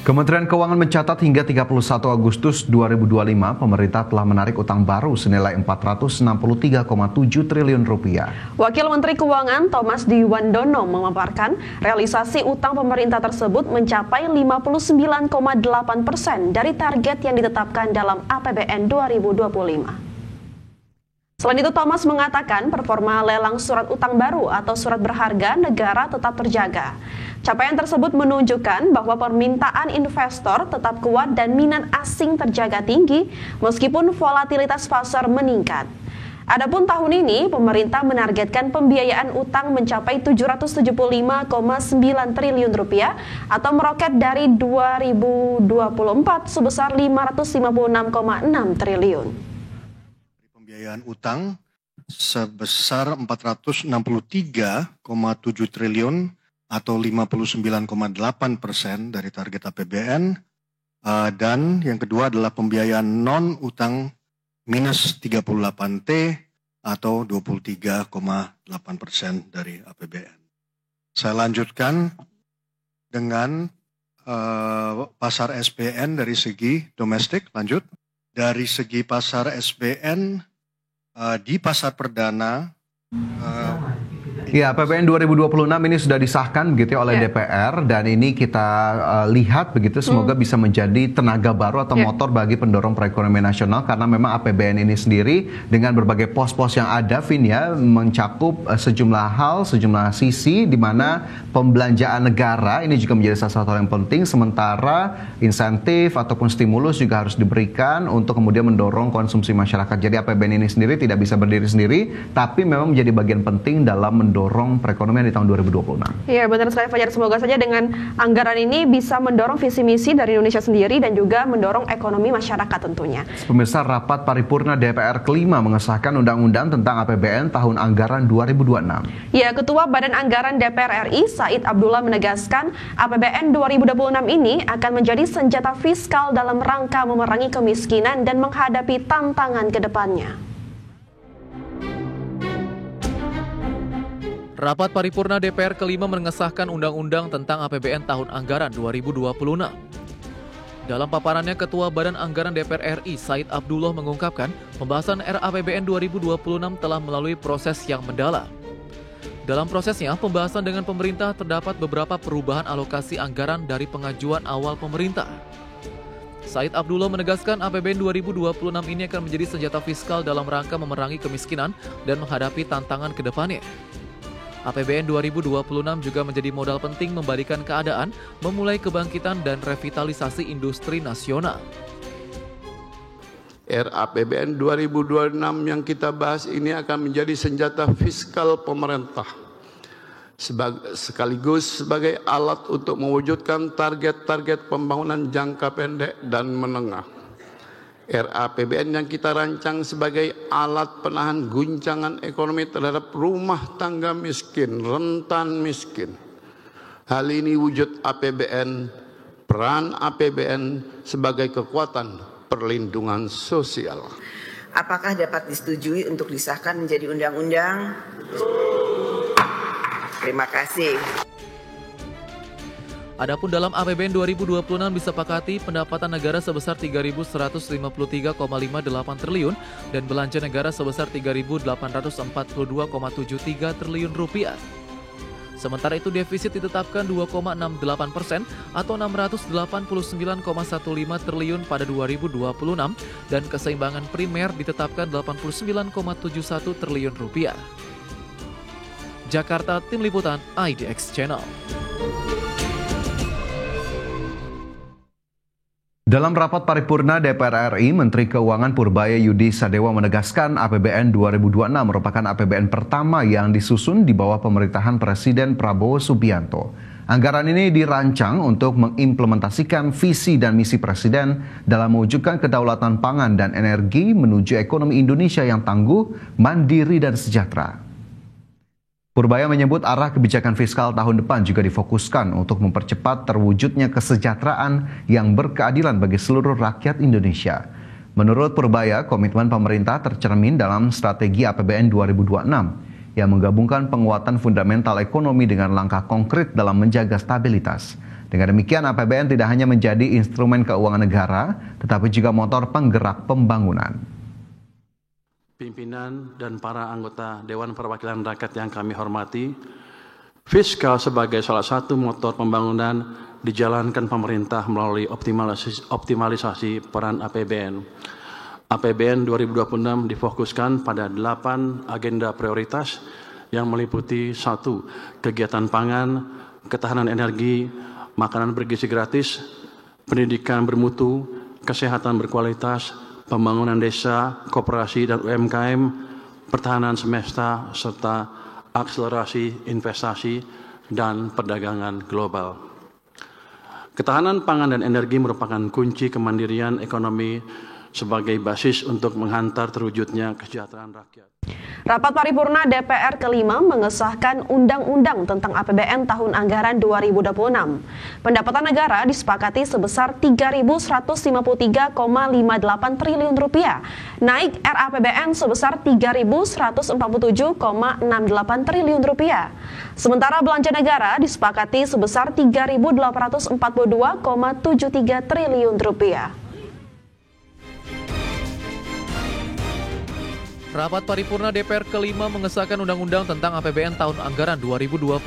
Kementerian Keuangan mencatat hingga 31 Agustus 2025, pemerintah telah menarik utang baru senilai 463,7 triliun rupiah. Wakil Menteri Keuangan Thomas Dwiwandono memaparkan realisasi utang pemerintah tersebut mencapai 59,8% dari target yang ditetapkan dalam APBN 2025. Selain itu, Thomas mengatakan performa lelang surat utang baru atau surat berharga negara tetap terjaga. Capaian tersebut menunjukkan bahwa permintaan investor tetap kuat dan minat asing terjaga tinggi meskipun volatilitas pasar meningkat. Adapun tahun ini, pemerintah menargetkan pembiayaan utang mencapai 775,9 triliun rupiah atau meroket dari 2024 sebesar 556,6 triliun. Pembiayaan utang sebesar 463,7 triliun atau 59,8% dari target APBN. Dan yang kedua adalah pembiayaan non-utang minus 38T atau 23,8% dari APBN. Saya lanjutkan dengan pasar SBN dari segi domestik, lanjut. Dari segi pasar SBN, di pasar perdana, Ya, APBN 2026 ini sudah disahkan begitu ya oleh DPR, dan ini kita lihat begitu semoga bisa menjadi tenaga baru atau motor bagi pendorong perekonomian nasional, karena memang APBN ini sendiri dengan berbagai pos-pos yang ada, Vin, ya, mencakup sejumlah hal, sejumlah sisi di mana pembelanjaan negara ini juga menjadi salah satu hal yang penting, sementara insentif ataupun stimulus juga harus diberikan untuk kemudian mendorong konsumsi masyarakat. Jadi APBN ini sendiri tidak bisa berdiri sendiri, tapi memang menjadi bagian penting dalam mendorong perekonomian di tahun 2026. Iya, benar sekali Fajar. Semoga saja dengan anggaran ini bisa mendorong visi misi dari Indonesia sendiri dan juga mendorong ekonomi masyarakat tentunya. Pemirsa, rapat paripurna DPR kelima mengesahkan undang-undang tentang APBN tahun anggaran 2026. Ya, Ketua Badan Anggaran DPR RI Said Abdullah menegaskan APBN 2026 ini akan menjadi senjata fiskal dalam rangka memerangi kemiskinan dan menghadapi tantangan ke depannya. Rapat paripurna DPR kelima mengesahkan undang-undang tentang APBN tahun anggaran 2026. Dalam paparannya, Ketua Badan Anggaran DPR RI Said Abdullah mengungkapkan pembahasan RAPBN 2026 telah melalui proses yang mendalam. Dalam prosesnya, pembahasan dengan pemerintah terdapat beberapa perubahan alokasi anggaran dari pengajuan awal pemerintah. Said Abdullah menegaskan APBN 2026 ini akan menjadi senjata fiskal dalam rangka memerangi kemiskinan dan menghadapi tantangan ke depannya. APBN 2026 juga menjadi modal penting membalikan keadaan, memulai kebangkitan dan revitalisasi industri nasional. RAPBN 2026 yang kita bahas ini akan menjadi senjata fiskal pemerintah, sekaligus sebagai alat untuk mewujudkan target-target pembangunan jangka pendek dan menengah. RAPBN yang kita rancang sebagai alat penahan guncangan ekonomi terhadap rumah tangga miskin, rentan miskin. Hal ini wujud APBN, peran APBN sebagai kekuatan perlindungan sosial. Apakah dapat disetujui untuk disahkan menjadi undang-undang? Terima kasih. Adapun dalam APBN 2026 disepakati pendapatan negara sebesar 3.153,58 triliun dan belanja negara sebesar 3.842,73 triliun rupiah. Sementara itu defisit ditetapkan 2,68% atau 689,15 triliun pada 2026 dan keseimbangan primer ditetapkan 89,71 triliun rupiah. Jakarta, Tim Liputan IDX Channel. Dalam rapat paripurna DPR RI, Menteri Keuangan Purbaya Yudi Sadewa menegaskan APBN 2026 merupakan APBN pertama yang disusun di bawah pemerintahan Presiden Prabowo Subianto. Anggaran ini dirancang untuk mengimplementasikan visi dan misi Presiden dalam mewujudkan kedaulatan pangan dan energi menuju ekonomi Indonesia yang tangguh, mandiri, dan sejahtera. Purbaya menyebut arah kebijakan fiskal tahun depan juga difokuskan untuk mempercepat terwujudnya kesejahteraan yang berkeadilan bagi seluruh rakyat Indonesia. Menurut Purbaya, komitmen pemerintah tercermin dalam strategi APBN 2026 yang menggabungkan penguatan fundamental ekonomi dengan langkah konkret dalam menjaga stabilitas. Dengan demikian, APBN tidak hanya menjadi instrumen keuangan negara, tetapi juga motor penggerak pembangunan. Pimpinan dan para anggota Dewan Perwakilan Rakyat yang kami hormati, fiskal sebagai salah satu motor pembangunan dijalankan pemerintah melalui optimalisasi peran APBN. APBN 2026 difokuskan pada 8 agenda prioritas yang meliputi 1. Kegiatan pangan, ketahanan energi, makanan bergizi gratis, pendidikan bermutu, kesehatan berkualitas, pembangunan desa, koperasi dan UMKM, pertahanan semesta, serta akselerasi investasi dan perdagangan global. Ketahanan pangan dan energi merupakan kunci kemandirian ekonomi sebagai basis untuk menghantar terwujudnya kesejahteraan rakyat. Rapat paripurna DPR kelima mengesahkan Undang-Undang tentang APBN tahun anggaran 2026. Pendapatan negara disepakati sebesar Rp3.153,58 triliun, naik RAPBN sebesar Rp3.147,68 triliun. Sementara belanja negara disepakati sebesar Rp3.842,73 triliun. Rapat paripurna DPR kelima mengesahkan Undang-Undang tentang APBN tahun anggaran 2026.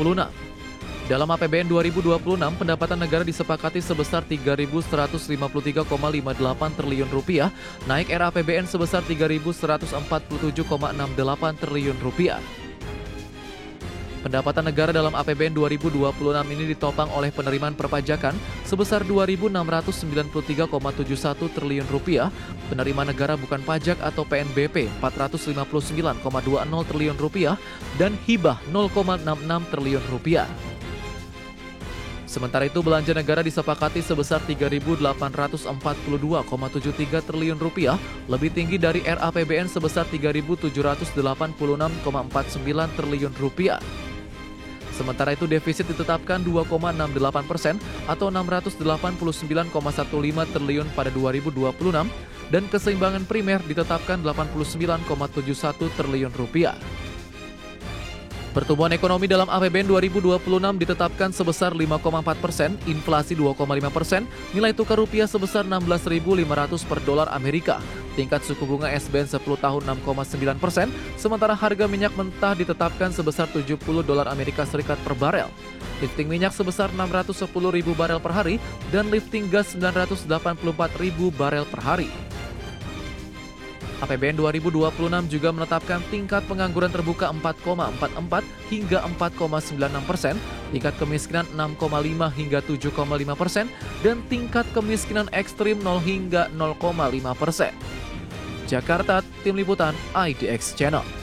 Dalam APBN 2026, pendapatan negara disepakati sebesar Rp3.153,58 triliun, naik RAPBN sebesar Rp3.147,68 triliun. Pendapatan negara dalam APBN 2026 ini ditopang oleh penerimaan perpajakan sebesar Rp2.693,71 triliun, penerimaan negara bukan pajak atau PNBP Rp459,20 triliun, dan hibah Rp0,66 triliun. Sementara itu, belanja negara disepakati sebesar Rp3.842,73 triliun, lebih tinggi dari RAPBN sebesar Rp3.786,49 triliun. Sementara itu, defisit ditetapkan 2,68% atau Rp689,15 triliun pada 2026 dan keseimbangan primer ditetapkan Rp89,71 triliun. Pertumbuhan ekonomi dalam APBN 2026 ditetapkan sebesar 5,4%, inflasi 2,5%, nilai tukar rupiah sebesar 16.500 per dolar Amerika, tingkat suku bunga SBN 10 tahun 6,9%, sementara harga minyak mentah ditetapkan sebesar 70 dolar Amerika Serikat per barel. Lifting minyak sebesar 610.000 barel per hari dan lifting gas 984.000 barel per hari. APBN 2026 juga menetapkan tingkat pengangguran terbuka 4,44 hingga 4,96%, tingkat kemiskinan 6,5 hingga 7,5%, dan tingkat kemiskinan ekstrim 0 hingga 0,5%. Jakarta, Tim Liputan IDX Channel.